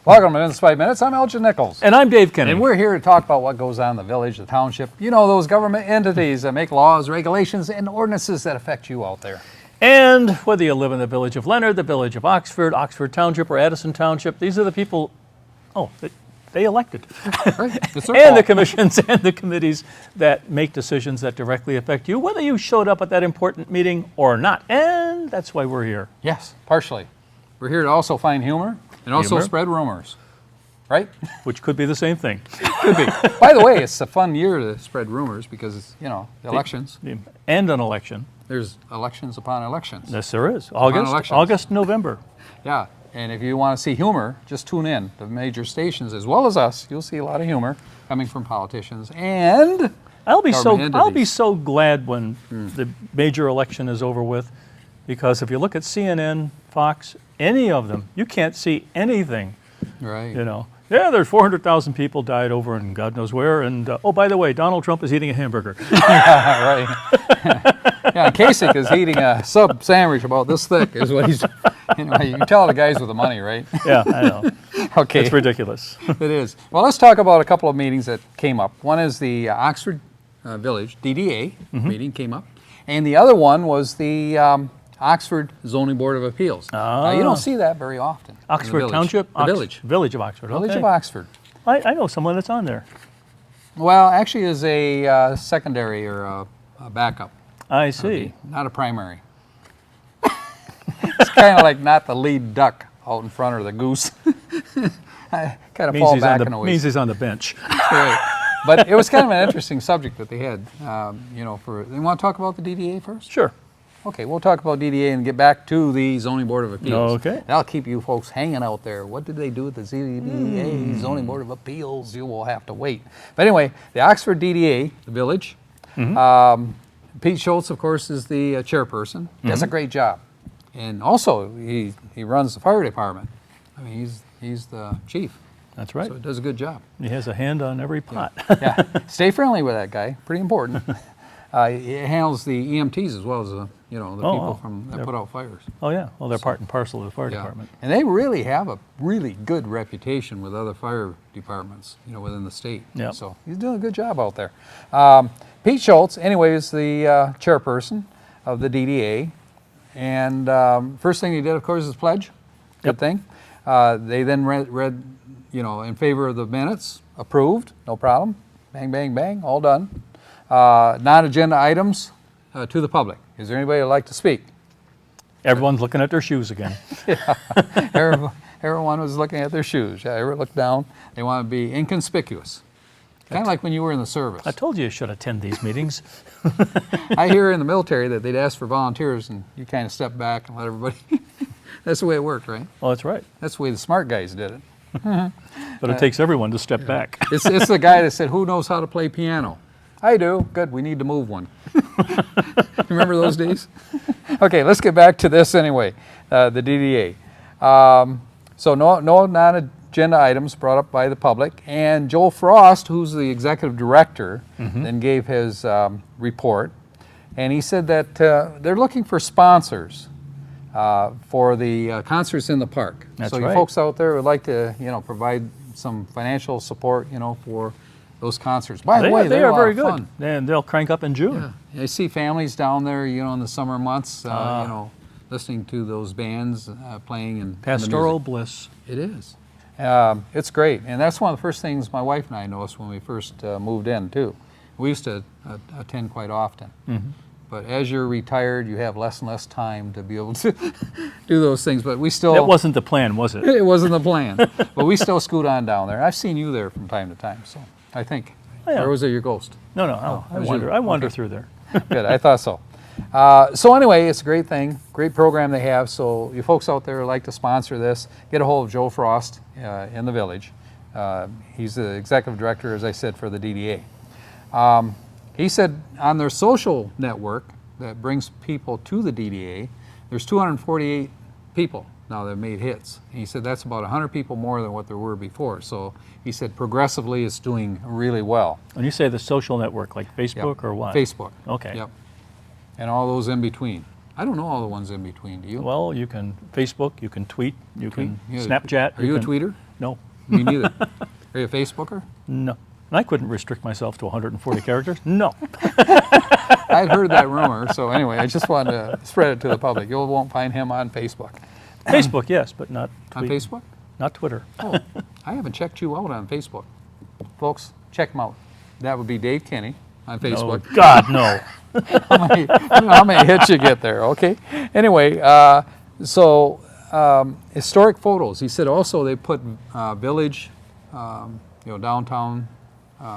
Welcome to Minutes 5 Minutes. I'm Elgin Nichols. And I'm Dave Kenny. And we're here to talk about what goes on in the village, the township. You know, those government entities that make laws, regulations, and ordinances that affect you out there. And whether you live in the village of Leonard, the village of Oxford, Oxford Township, or Addison Township, these are the people, they elected. Right. And the commissions and the committees that make decisions that directly affect you, whether you showed up at that important meeting or not. And that's why we're here. Yes, partially. We're here to also find humor and also spread rumors. Right? Which could be the same thing. Could be. By the way, it's a fun year to spread rumors because it's, the elections. And an election. There's elections upon elections. Yes, there is. August, November. Yeah, and if you want to see humor, just tune in to major stations as well as us. You'll see a lot of humor coming from politicians and I'll be so glad when the major election is over with, because if you look at CNN, Fox, any of them, you can't see anything. Right. There's 400,000 people died over in God knows where, and by the way, Donald Trump is eating a hamburger. Yeah, right. Yeah, Kasich is eating a sub sandwich about this thick, is what he's. You can tell the guys with the money, right? Yeah, I know. Okay. It's ridiculous. It is. Well, let's talk about a couple of meetings that came up. One is the Oxford Village DDA meeting came up, and the other one was the Oxford Zoning Board of Appeals. Now, you don't see that very often. Oxford Township? The village. Village of Oxford, okay. Village of Oxford. I know someone that's on there. Well, actually is a secondary or a backup. I see. Not a primary. It's kind of like not the lead duck out in front or the goose. I kind of fall back in a way. Means he's on the bench. Right. But it was kind of an interesting subject that they had. They want to talk about the DDA first? Sure. Okay, we'll talk about DDA and get back to the Zoning Board of Appeals. Okay. That'll keep you folks hanging out there. What did they do with the DDA, Zoning Board of Appeals? You will have to wait. But anyway, the Oxford DDA, the village, Pete Schultz, of course, is the chairperson. Does a great job. And also, he runs the fire department. I mean, he's the chief. That's right. So he does a good job. He has a hand on every pot. Yeah. Stay friendly with that guy. Pretty important. He handles the EMTs as well as the people that put out fires. Oh yeah. Well, they're part and parcel of the fire department. And they really have a really good reputation with other fire departments, within the state. Yeah. So he's doing a good job out there. Pete Schultz, anyway, is the chairperson of the DDA. And first thing he did, of course, is pledge. Good thing. They then read, in favor of the minutes, approved, no problem. Bang, bang, bang, all done. Non-agenda items to the public. Is there anybody who'd like to speak? Everyone's looking at their shoes again. Yeah. Everyone was looking at their shoes. Yeah, they looked down. They want to be inconspicuous. Kind of like when you were in the service. I told you you should attend these meetings. I hear in the military that they'd ask for volunteers and you kind of step back and let everybody. That's the way it worked, right? Oh, that's right. That's the way the smart guys did it. But it takes everyone to step back. It's the guy that said, "Who knows how to play piano?" I do. Good. We need to move one. Remember those days? Okay, let's get back to this anyway. The DDA. So no non-agenda items brought up by the public. And Joel Frost, who's the executive director, then gave his report. And he said that they're looking for sponsors for the concerts in the park. That's so right. you folks out there would like to, provide some financial support, for those concerts. By the way, they are very good. Fun. And they'll crank up in June. Yeah. I see families down there, in the summer months, listening to those bands playing and Pastoral bliss. It is. It's great, and that's one of the first things my wife and I noticed when we first moved in too. We used to attend quite often, but as you're retired, you have less and less time to be able to do those things. But we still. That wasn't the plan, was it? It wasn't the plan, but we still scoot on down there. I've seen you there from time to time, so I think. Oh, yeah. Or was it your ghost? No, I wander through there. Good, I thought so. So anyway, it's a great thing, great program they have. So you folks out there who like to sponsor this, get a hold of Joe Frost in the village. He's the executive director, as I said, for the DDA. He said on their social network that brings people to the DDA, there's 248 people now that have made hits. And he said that's about 100 people more than what there were before. So he said progressively it's doing really well. When you say the social network, like Facebook or what? Facebook. Okay. Yep. And all those in between. I don't know all the ones in between, do you? Well, you can Facebook, you can tweet, you can Snapchat. Are you a tweeter? No, Me neither. Are you a Facebooker? no. And I couldn't restrict myself to 140 characters. No. I'd heard that rumor, so anyway, I just wanted to spread it to the public. You won't find him on Facebook. Facebook, yes, but not On tweet, Facebook? not Twitter. Oh, I haven't checked you out on Facebook. Folks, check him out. That would be Dave Kenny on Oh, Facebook. God, no. How many hits you get there, okay? Anyway, historic photos. He said also they put village, downtown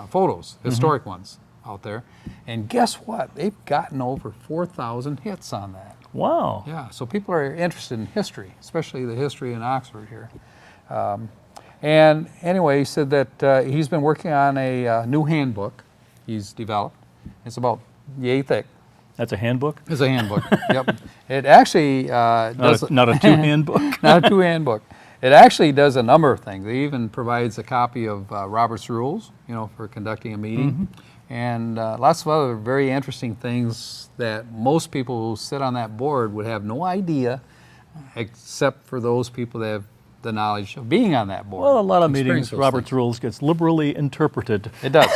photos, historic ones out there. And guess what? They've gotten over 4,000 hits on that. Wow. Yeah, so people are interested in history, especially the history in Oxford here. And anyway, he said that he's been working on a new handbook he's developed. It's about yay thick. That's a handbook? It's a handbook. Yep. It actually does Not a two-hand book? not a two-handbook. It actually does a number of things. It even provides a copy of Robert's Rules, for conducting a meeting, and lots of other very interesting things that most people who sit on that board would have no idea, except for those people that have the knowledge of being on that board. Well, a lot of experience meetings, those Robert's things. Rules gets liberally interpreted. It does.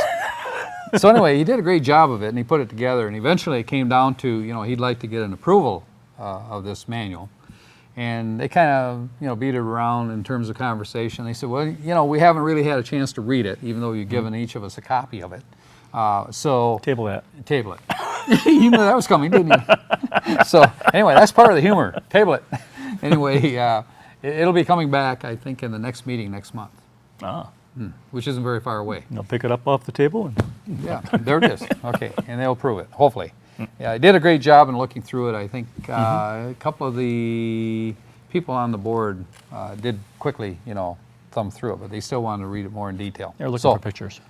So anyway, he did a great job of it, and he put it together, and eventually it came down to, he'd like to get an approval of this manual. And they kind of, beat it around in terms of conversation. They said, well, we haven't really had a chance to read it, even though you've given each of us a copy of it. So Table that. table it. You knew that was coming, didn't you? So anyway, that's part of the humor. Table it. Anyway, it'll be coming back, I think, in the next meeting next month, Ah, which isn't very far away. they'll pick it up off the table and Yeah, there it is. Okay, and they'll approve it, hopefully. Yeah, I did a great job in looking through it. I think a couple of the people on the board did quickly, thumb through it, but they still wanted to read it more in detail. they're looking So, for pictures.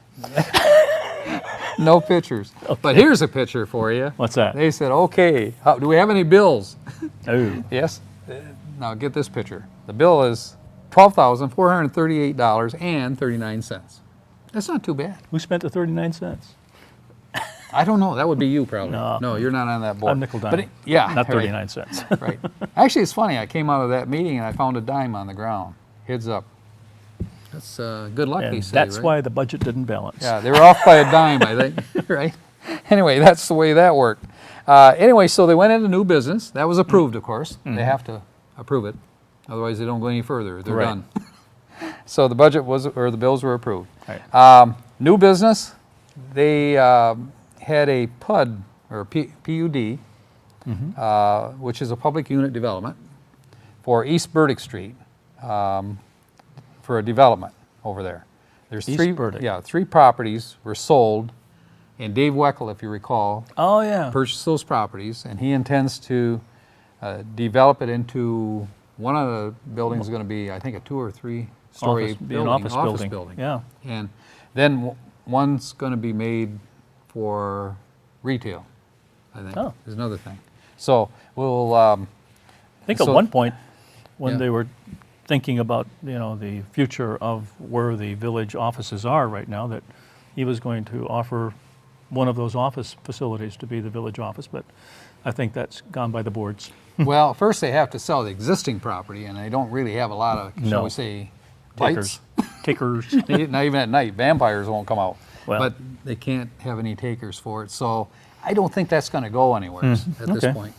no pictures. But here's a picture for you. What's that? They said, okay, do we have any bills? Oh, Yes. Now get this picture. The bill is $12,438.39. That's not too bad. who spent the 39 cents? I don't know. That would be you probably. No. No, you're not on that board. I'm nickel dime. But yeah, Not right. 39 cents. Right. Actually, it's funny. I came out of that meeting and I found a dime on the ground. Heads up. That's good luck, they And say, that's right? why the budget didn't balance. Yeah, they were off by a dime, I think. Right. Anyway, that's the way that worked. Anyway, so they went into new business. That was approved, of course. They have to approve it, otherwise they don't go any further. They're Right. done. So the budget was, or the bills were approved. Right. New business. They had a PUD or PUD, which is a public unit development for East Burdick Street, for a development over there. There's East three, Burdick. yeah, 3 properties were sold, and Dave Weckel, if you recall, Oh, yeah. purchased those properties, and he intends to develop it into one of the buildings is going to be, I think, a 2 or 3 story Office, be building, an office building. Yeah. and then one's going to be made for retail, I think, Oh. is another thing. So we'll, I think So- at one point, when Yeah. they were thinking about, the future of where the village offices are right now, that he was going to offer one of those office facilities to be the village office, but I think that's gone by the boards. well, first they have to sell the existing property, and they don't really have a lot of, shall No. we say, Takers. bites. Takers. Not even at night. Vampires won't come out. Well. But they can't have any takers for it. So I don't think that's going to go anywhere at this okay. point.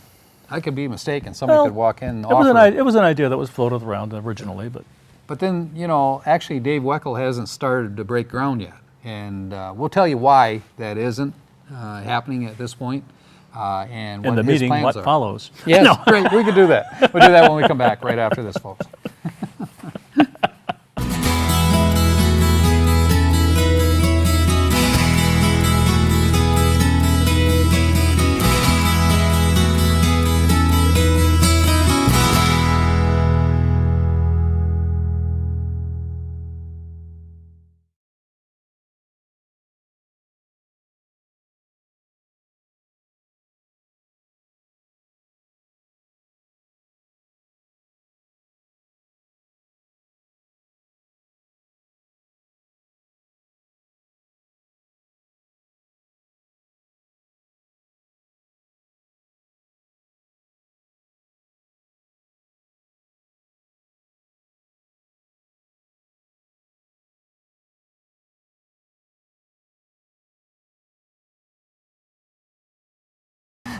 I could be mistaken. Somebody Well, could walk in and It was, offer. it was an idea that was floated around originally, but But then, actually Dave Weckel hasn't started to break ground yet. And we'll tell you why that isn't happening at this point. And in what the his meeting, plans what are. follows? Yes, great. We could do that. We'll do that when we come back right after this, folks.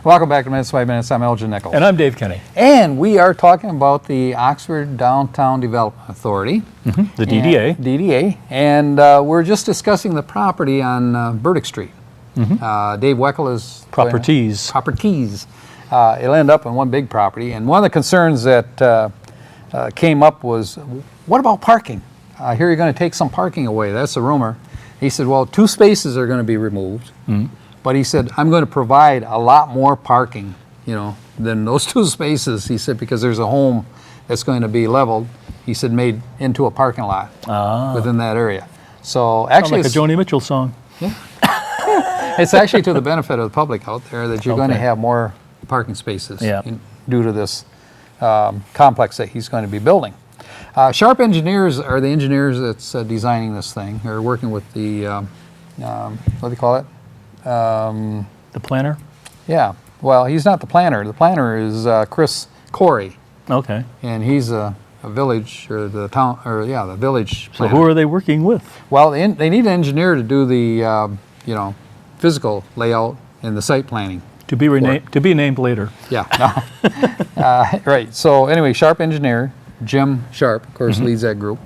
Welcome back to Minutes by Minutes. I'm Elgin Nichols. And I'm Dave Kenny, And we are talking about the Oxford Downtown Development Authority. the DDA. DDA. And we're just discussing the property on Burdick Street. Dave Weckl is... Properties. Properties. It'll end up in one big property. And one of the concerns that came up was, what about parking? I hear you're going to take some parking away. That's a rumor. He said, well, 2 spaces are going to be removed. But he said, I'm going to provide a lot more parking, than those 2 spaces. He said, because there's a home that's going to be leveled, he said, made into a parking lot within that area. So actually, Sounds like a Joni Mitchell song. it's actually to the benefit of the public out there that you're going to Okay. have more parking spaces Yeah. due to this complex that he's going to be building. Sharp Engineers are the engineers that's designing this thing. They're working with the, what do you call it? The planner? Yeah, well, he's not the planner. The planner is Chris Corey, Okay. and he's a village, or the town, or yeah, the village So planner. who are they working with? Well, they need an engineer to do the, physical layout and the site planning. To be named later. Yeah, no. Right, so anyway, Sharp Engineer, Jim Sharp, of course, leads that group,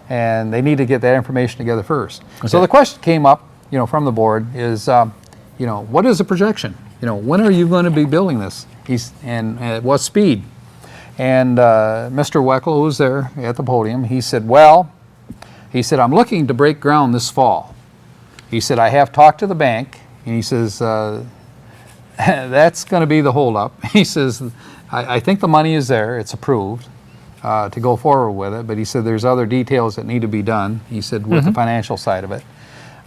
and they need to get that information together first. So the question came up, from the board is, what is the projection? When are you going to be building this? And at what speed? And Mr. Weckl, who was there at the podium, he said, I'm looking to break ground this fall. He said, I have talked to the bank, and he says, that's going to be the holdup. He says, I think the money is there, it's approved to go forward with it, but he said there's other details that need to be done, he said, with the financial side of it.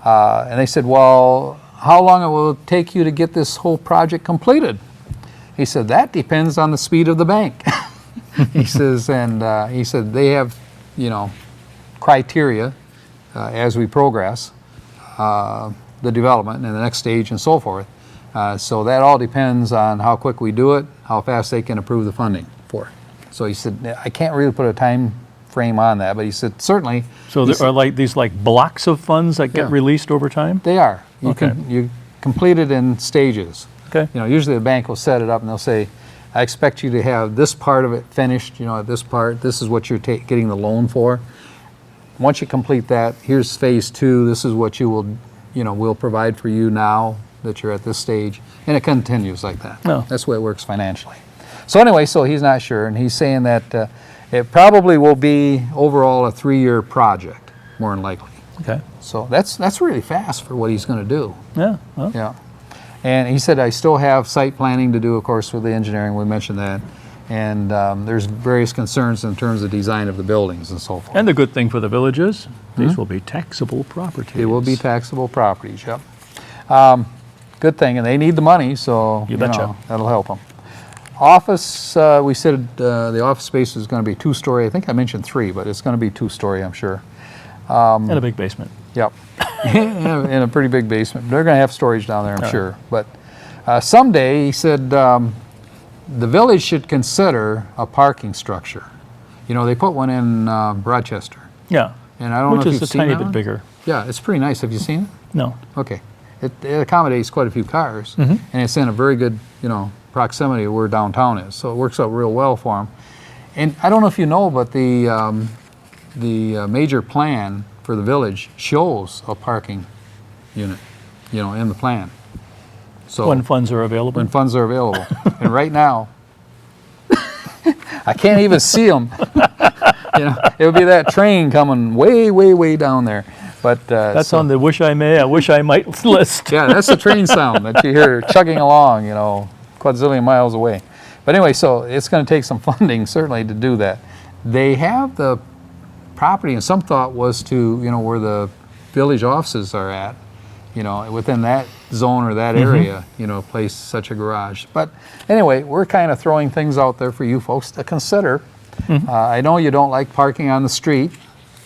And they said, well, how long it will take you to get this whole project completed? He said, that depends on the speed of the bank. He says, and he said they have, criteria as we progress the development and the next stage and so forth. So that all depends on how quick we do it, how fast they can approve the funding for it. So he said, I can't really put a time frame on that, but he said, certainly. So there are these blocks of funds that get Yeah. released over time? They are. Okay. You complete it in stages. Okay. Usually the bank will set it up and they'll say, I expect you to have this part of it finished, at this part, this is what you're getting the loan for. Once you complete that, here's phase 2, this is what you will, we'll provide for you now that you're at this stage. And it continues like that. Oh. That's the way it works financially. So anyway, so he's not sure, and he's saying that it probably will be overall a 3-year project, more than likely. Okay. So that's really fast for what he's going to do. Yeah. Well, Yeah. And he said, I still have site planning to do, of course, with the engineering. We mentioned that. And there's various concerns in terms of design of the buildings and so forth. and the good thing for the village is these will be taxable properties. It will be taxable properties, yep. Good thing, and they need the money, so You betcha. that'll help them. Office, we said the office space is going to be 2-story. I think I mentioned 3, but it's going to be 2-story, I'm sure. And a big basement. Yep, in a pretty big basement. They're going to have storage down there, I'm sure. But someday, he said, the village should consider a parking structure. They put one in Rochester, Yeah. and I don't know Which if is you've a seen tiny that bit one. bigger. Yeah, it's pretty nice. Have you seen it? No. Okay. It accommodates quite a few cars, and it's in a very good, proximity of where downtown is. So it works out real well for them. And I don't know if you know, but the major plan for the village shows a parking unit, in the plan. So When funds are available. when funds are available, and right now, I can't even see them. It would be that train coming way, way, way down there. But That's on the wish I may, I wish I might list. Yeah, that's the train sound that you hear chugging along, quadrillion miles away. But anyway, so it's going to take some funding, certainly, to do that. They have the property, and some thought was to, where the village offices are at, within that zone or that area, place such a garage. But anyway, we're kind of throwing things out there for you folks to consider. I know you don't like parking on the street,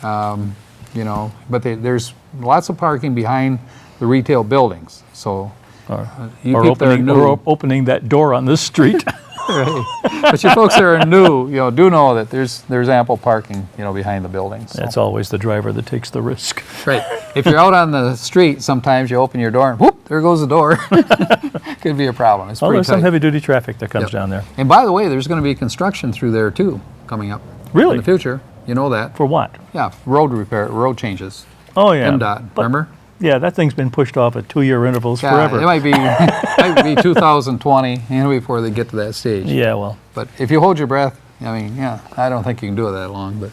but there's lots of parking behind the retail buildings. So you Or people that are opening, new, or opening that door on this street. Right. But you folks that are new, do know that there's ample parking, behind the building. So. It's always the driver that takes the risk. Right. If you're out on the street, sometimes you open your door and whoop, there goes the door. Could be a problem. It's Oh, pretty there's some tight. heavy-duty traffic that comes Yep. down there. And by the way, there's going to be construction through there too, coming up. Really? In the future. You know that. For what? Yeah, road repair, road changes. Oh, yeah. MDOT, But- remember? Yeah, that thing's been pushed off at 2-year intervals Yeah, forever. it might be 2020, before they get to that stage. Yeah, well, But if you hold your breath, I don't think you can do it that long. But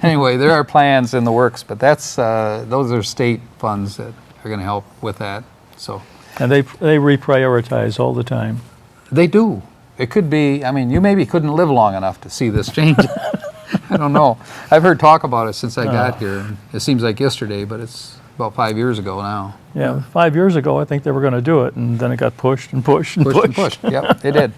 anyway, there are plans in the works, but those are state funds that are going to help with that. So and they reprioritize all the time. they do. It could be. You maybe couldn't live long enough to see this change. I don't know. I've heard talk about it since I got here. It seems like yesterday, but it's about 5 years ago now. Yeah, 5 years ago, I think they were going to do it, and then it got pushed and pushed and Pushed and pushed. pushed. Yep, it did.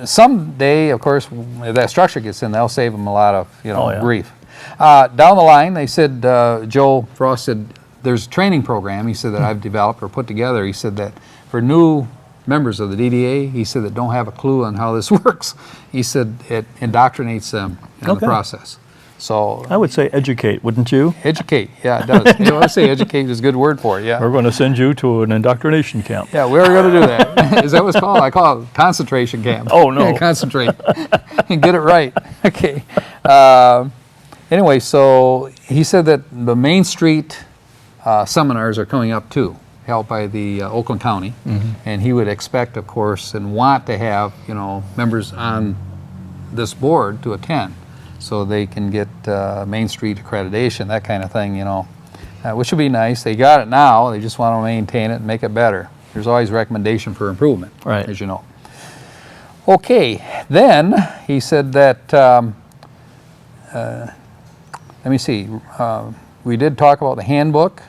Someday, of course, if that structure gets in, they'll save them a lot of Oh, yeah. grief. Down the line, they said, Joe Frost said, there's a training program, he said, that I've developed or put together. He said that for new members of the DDA, he said, that don't have a clue on how this works. He said it indoctrinates them in the Okay. process. So I would say educate, wouldn't you? educate, yeah, it does. I say educate is a good word for it, yeah. We're going to send you to an indoctrination camp. Yeah, we are going to do that. Is that what it's called? I call it concentration camp. Oh, no. Yeah, concentrate and get it right. Okay. Anyway, so he said that the Main Street seminars are coming up too, held by the Oakland County. And he would expect, of course, and want to have, members on this board to attend so they can get Main Street accreditation, that kind of thing, which would be nice. They got it now. They just want to maintain it and make it better. There's always recommendation for improvement, Right. as you know. Okay, then he said that, let me see, we did talk about the handbook.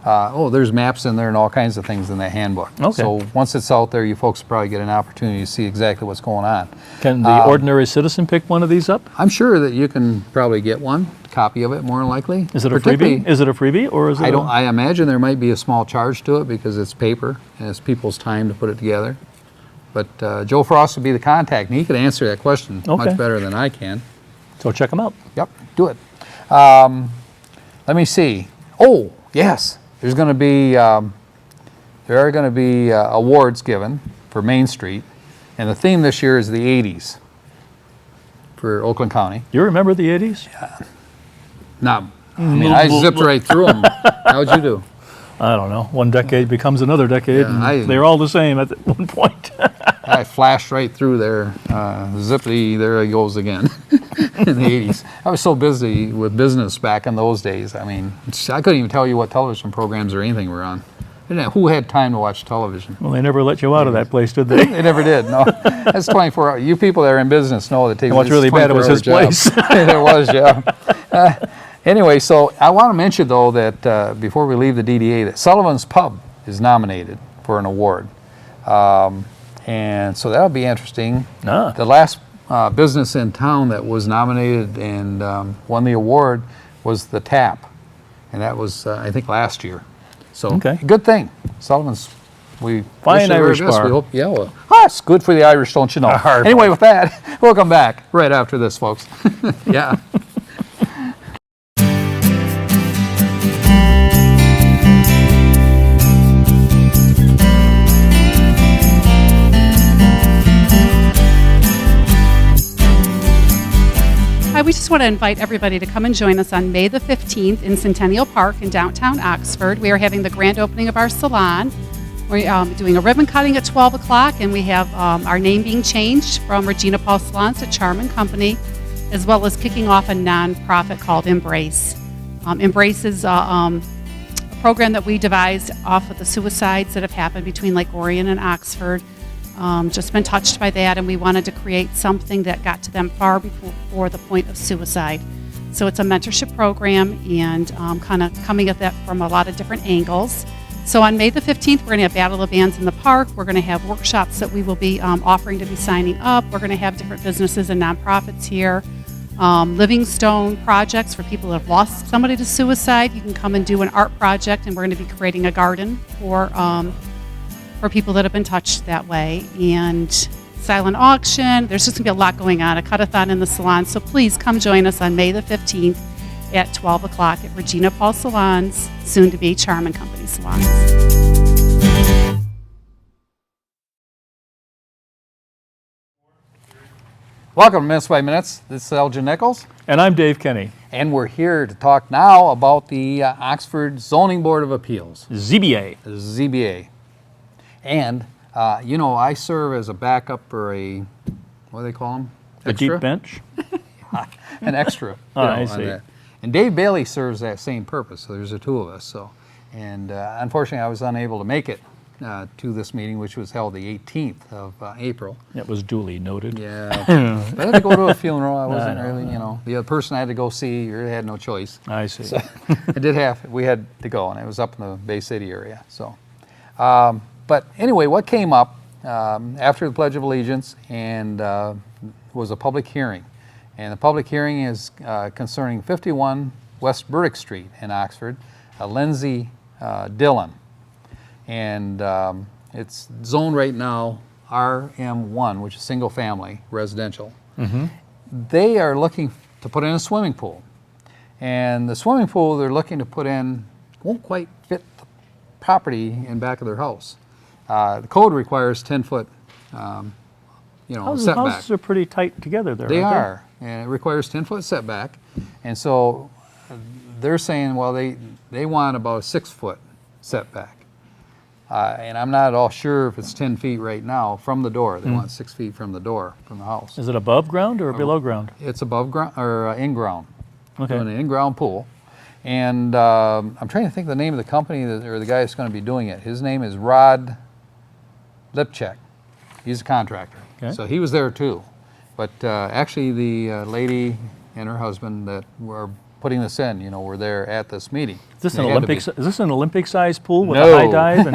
There's maps in there and all kinds of things in that handbook. Okay. So once it's out there, you folks probably get an opportunity to see exactly what's going on. Can the ordinary citizen pick one of these up? I'm sure that you can probably get one copy of it, more than likely. Is it a Particularly- freebie? Is it a freebie or is it? I imagine there might be a small charge to it because it's paper and it's people's time to put it together. But Joe Frost would be the contact, and he could answer that question Okay. much better than I can. So check them out. Yep, do it. Let me see. Oh, yes, there's going to be there are going to be awards given for Main Street, and the theme this year is the '80s for Oakland County. You remember the 80s? I zipped right through them. How'd you do? I don't know. One decade becomes another decade, Yeah, and they're all the same at one point. I flashed right through there. Zippity, there he goes again. In the '80s, I was so busy with business back in those days. I couldn't even tell you what television programs or anything were on. Who had time to watch television? Well, they never let you out of that place, did they? They never did. No, that's 24 hours. You people that are in business know that it takes. What's really bad, it was his place. It was, yeah. Anyway, so I want to mention though that before we leave the DDA, that Sullivan's Pub is nominated for an award, and so that'll be interesting. Ah. The last business in town that was nominated and won the award was the Tap, and that was I think last year. So Okay. good thing, Sullivan's. We Fine wish you the very Irish best. bar. We hope, yeah, well, it's good for the Irish, don't you know? Hard Anyway, with that, we'll come back right after this, folks. Yeah. Hi, we just want to invite everybody to come and join us on May the 15th in Centennial Park in downtown Oxford. We are having the grand opening of our salon. We're doing a ribbon cutting at 12 o'clock, and we have our name being changed from Regina Paul Salons to Charman Company, as well as kicking off a nonprofit called Embrace. Embrace is a program that we devised off of the suicides that have happened between Lake Orion and Oxford. Just been touched by that, and we wanted to create something that got to them far before the point of suicide. So it's a mentorship program, and kind of coming at that from a lot of different angles. So on May the 15th, we're going to have Battle of Bands in the park. We're going to have workshops that we will be offering to be signing up. We're going to have different businesses and nonprofits here. Livingstone projects for people that have lost somebody to suicide. You can come and do an art project, and we're going to be creating a garden for for people that have been touched that way. And silent auction. There's just going to be a lot going on, a cut-a-thon in the salon. So please come join us on May the 15th at 12 o'clock at Regina Paul Salons, soon to be Charm & Company Salons. Welcome to Minutes by Minutes. This is Elgin Nichols, And I'm Dave Kenny, and we're here to talk now about the Oxford Zoning Board of Appeals, ZBA. ZBA. And, you know, I serve as a backup or a, what do they call them? A deep bench. An extra. Oh, I on see. that. And Dave Bailey serves that same purpose, so there's the two of us. So, and unfortunately, I was unable to make it to this meeting, which was held the 18th of April. It was duly noted. Yeah, but I had to go to a funeral. I wasn't really, you know, the other person I had to go see, really had no choice. I see. So we had to go, and it was up in the Bay City area. So, but anyway, what came up after the Pledge of Allegiance and was a public hearing. And the public hearing is concerning 51 West Burdick Street in Oxford, Lindsay Dillon. And it's zoned right now RM1, which is single family residential. They are looking to put in a swimming pool. And the swimming pool they're looking to put in won't quite fit the property in back of their house. The code requires 10-foot, Houses setback. are pretty tight together there, They aren't are, and it requires 10-foot setback. And so they're saying, well, they want about a 6-foot setback. And I'm not at all sure if it's 10 feet right now from the door. They want 6 feet from the door, from the house. Is it above ground or below ground? It's above ground, or in ground. Okay. Doing an in-ground pool. And I'm trying to think of the name of the company or the guy that's going to be doing it. His name is Rod Lipchek. He's a contractor. Okay. So he was there too. But actually the lady and her husband that were putting this in, were there at this meeting. Is this They an had to be. Olympic-sized pool with No. a high dive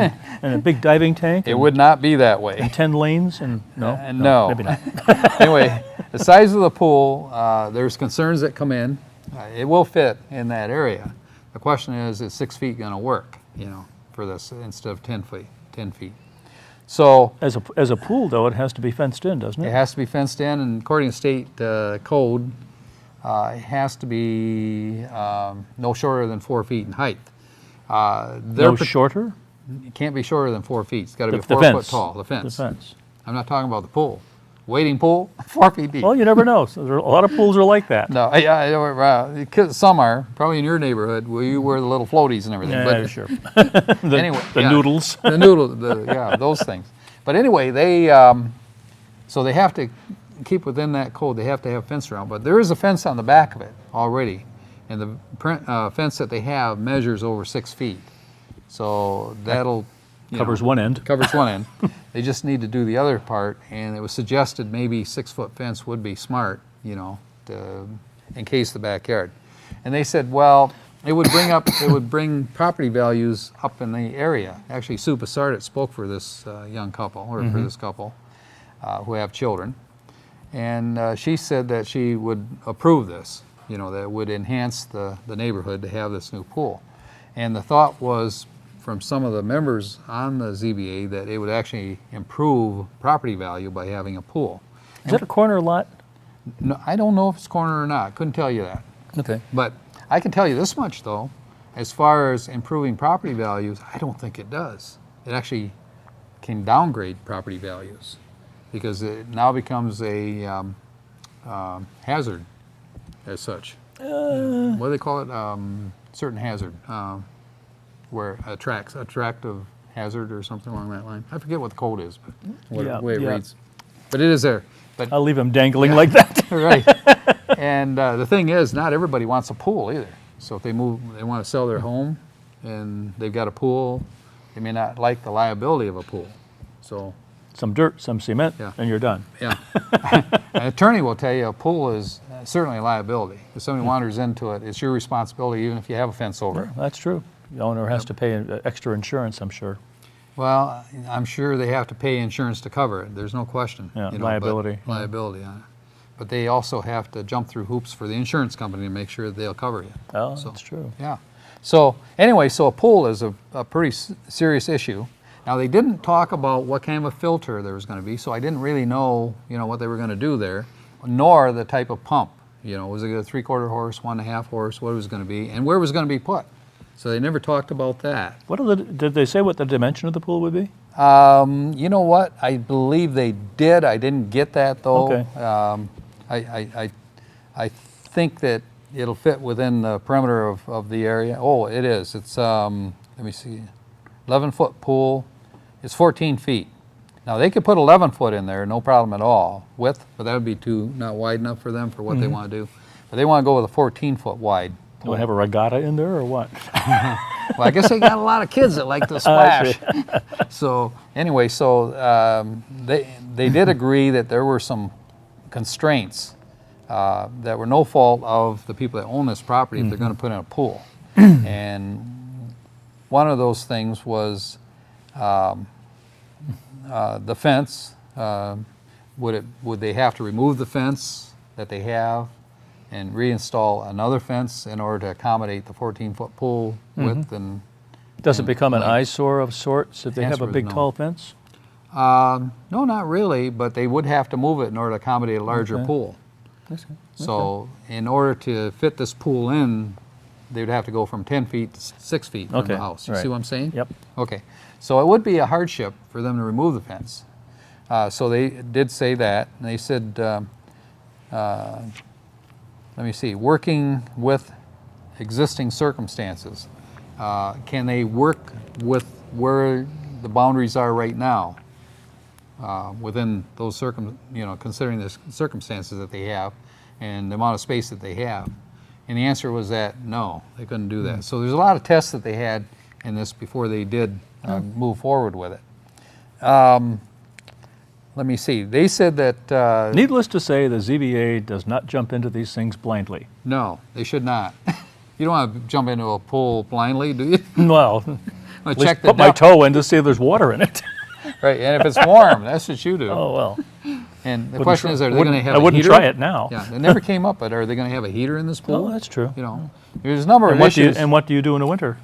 and a big diving tank? It and would not be that way. 10 lanes and no? No. Maybe not. Anyway, the size of the pool, there's concerns that come in. It will fit in that area. The question is 6 feet going to work, for this instead of 10 feet? 10 feet. So As a pool, though, it has to be fenced in, doesn't it it? has to be fenced in, and according to state code, it has to be no shorter than 4 feet in height. No shorter? It can't be shorter than 4 feet. It's got to be The 4 fence. foot tall. The fence. The fence. I'm not talking about the pool. Wading pool, 4 feet deep. Well, you never know. So a lot of pools are like that. No, some are probably in your neighborhood where you wear the little floaties and everything. Yeah, but sure. anyway, The yeah, noodles. the noodle, those things. But anyway, they so they have to keep within that code. They have to have a fence around. But there is a fence on the back of it already, and the fence that they have measures over 6 feet. So that'll Covers one end. Covers one end. They just need to do the other part, and it was suggested maybe 6-foot fence would be smart, to encase the backyard. And they said, well, it would bring property values up in the area. Actually, Sue Passardet spoke for this young couple, or for this couple who have children, and she said that she would approve this. That would enhance the neighborhood to have this new pool. And the thought was, from some of the members on the ZBA, that it would actually improve property value by having a pool. Is that a corner lot? No, I don't know if it's corner or not. Couldn't tell you that. Okay. But I can tell you this much, though. As far as improving property values, I don't think it does. It actually can downgrade property values because it now becomes a hazard as such. What do they call it? Certain hazard. Where attractive hazard or something along that line. I forget what the code is, but the way it reads. But it is there. But I'll leave him dangling like that. right. And the thing is, not everybody wants a pool either. So if they want to sell their home, and they've got a pool, they may not like the liability of a pool. So Some dirt, some cement, Yeah. and you're done. yeah, an attorney will tell you a pool is certainly a liability. If somebody wanders into it, it's your responsibility, even if you have a fence over it. That's true. The owner has to pay extra insurance, I'm sure. Well, I'm sure they have to pay insurance to cover it. There's no question. Yeah, but liability. Liability on it. But they also have to jump through hoops for the insurance company to make sure that they'll cover you. Oh, So, that's true. Yeah. So anyway, so a pool is a pretty serious issue. Now, they didn't talk about what kind of a filter there was going to be, so I didn't really know, what they were going to do there, nor the type of pump. Was it a 3/4 horse, 1.5 horse, what it was going to be, and where it was going to be put. So they never talked about that. Did they say what the dimension of the pool would be? You know what? I believe they did. I didn't get that though. Okay. I think that it'll fit within the perimeter of the area. Oh, it is. It's let me see, 11-foot pool. It's 14 feet. Now they could put 11 foot in there, no problem at all, width, but that would be not wide enough for them for what they want to do. But they want to go with a 14-foot wide. Do I have a regatta in there or what? Well, I guess they got a lot of kids that like to splash. So anyway, they did agree that there were some constraints that were no fault of the people that own this property if they're going to put in a pool. And one of those things was the fence. Would they have to remove the fence that they have and reinstall another fence in order to accommodate the 14-foot pool width? And Does it become an length. eyesore of sorts if they have Answer a is big no. tall fence? No, not really, but they would have to move it in order to accommodate a larger Okay. pool. Okay. So in order to fit this pool in, they would have to go from 10 feet to 6 feet from Okay, the house. You right. see what I'm saying? Yep. Okay. So it would be a hardship for them to remove the fence. So they did say that, and they said, let me see, working with existing circumstances. Can they work with where the boundaries are right now within those considering the circumstances that they have and the amount of space that they have? And the answer was that no, they couldn't do that. So there's a lot of tests that they had in this before they did move forward with it. Let me see. They said that Needless to say, the ZBA does not jump into these things blindly. no, they should not. You don't want to jump into a pool blindly, do you? Well, Want at to least check the put my depth, toe in to see if there's water in it. right? And if it's warm, that's what you do. Oh, well. And the Wouldn't question try- is, are they going to wouldn't- have I a wouldn't heater? try it now. Yeah, it never came up, but are they going to have a heater in this pool? Oh, that's true. There's a number of And what, issues. and what do you do in the winter?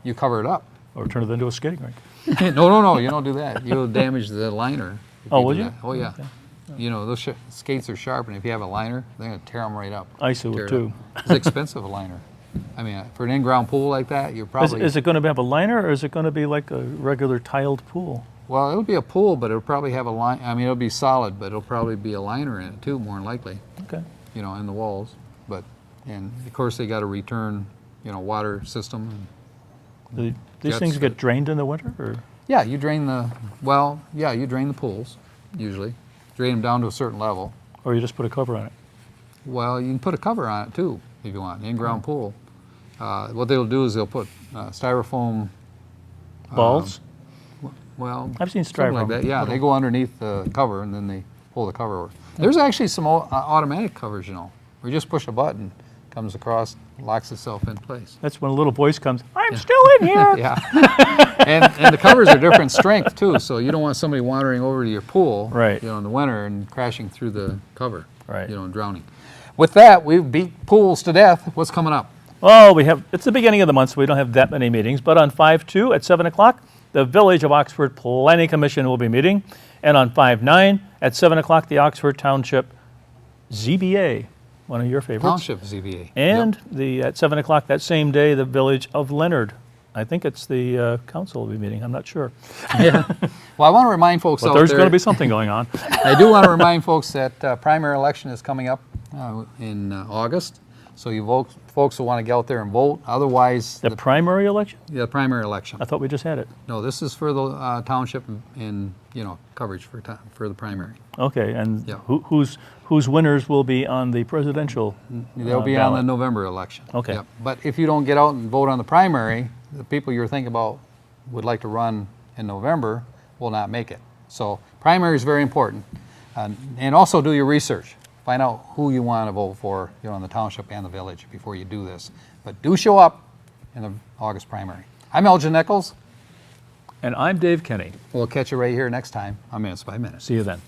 You cover it up. Or turn it into a skating rink? No, you don't do that. You'll damage the liner. if Oh, do will you? that. Oh, yeah. Those skates are sharp, and if you have a liner, they're going to tear them right up. ISO Tear it too. up. It's expensive, a liner. I mean, for an in-ground pool like that, you're probably... Is it going to have a liner or is it going to be like a regular tiled pool? Well, it'll be a pool, but it'll probably have a line. I mean, it'll be solid, but it'll probably be a liner in it too, more than likely. Okay. In the walls. And of course, they got a return, water system. These Jets things that- get drained in the winter? Or? Yeah, you drain you drain the pools usually. Drain them down to a certain level. Or you just put a cover on it? Well, you can put a cover on it too if you want, an in-ground pool. What they'll do is they'll put styrofoam. Balls? Well, I've seen something like styrofoam. that. Yeah, they go underneath the cover and then they pull the cover over. There's actually some automatic covers, where you just push a button, comes across, locks itself in place. That's when a little voice comes, I'm still in here! Yeah. and the covers are different strength too, so you don't want somebody wandering over to your pool, Right. in the winter and crashing through the cover, Right. and drowning. With that, we've beat pools to death. What's coming up? Oh, it's the beginning of the month, so we don't have that many meetings. But on 5/2 at 7 o'clock, the Village of Oxford Planning Commission will be meeting. And on 5/9 at 7 o'clock, the Oxford Township ZBA, one of your favorites. Township ZBA. And at 7 o'clock that same day, the Village of Leonard. I think it's the council will be meeting. I'm not sure. Yep. Well, I want to remind folks But out there's there. going to be something going on. I do want to remind folks that primary election is coming up in August. So you folks will want to get out there and vote. Otherwise, The primary election? the primary election. I thought we just had it. No, this is for the township and coverage for the primary. Okay, and Yeah. whose winners will be on the presidential They'll be on the ballot? November election. Okay. Yep. But if you don't get out and vote on the primary, the people you're thinking about would like to run in November will not make it. So primary is very important. And also do your research. Find out who you want to vote for, in the township and the village before you do this. But do show up in the August primary. I'm Elgin Nichols. And I'm Dave Kenny. We'll catch you right here next time on Minutes by Minutes. See you then.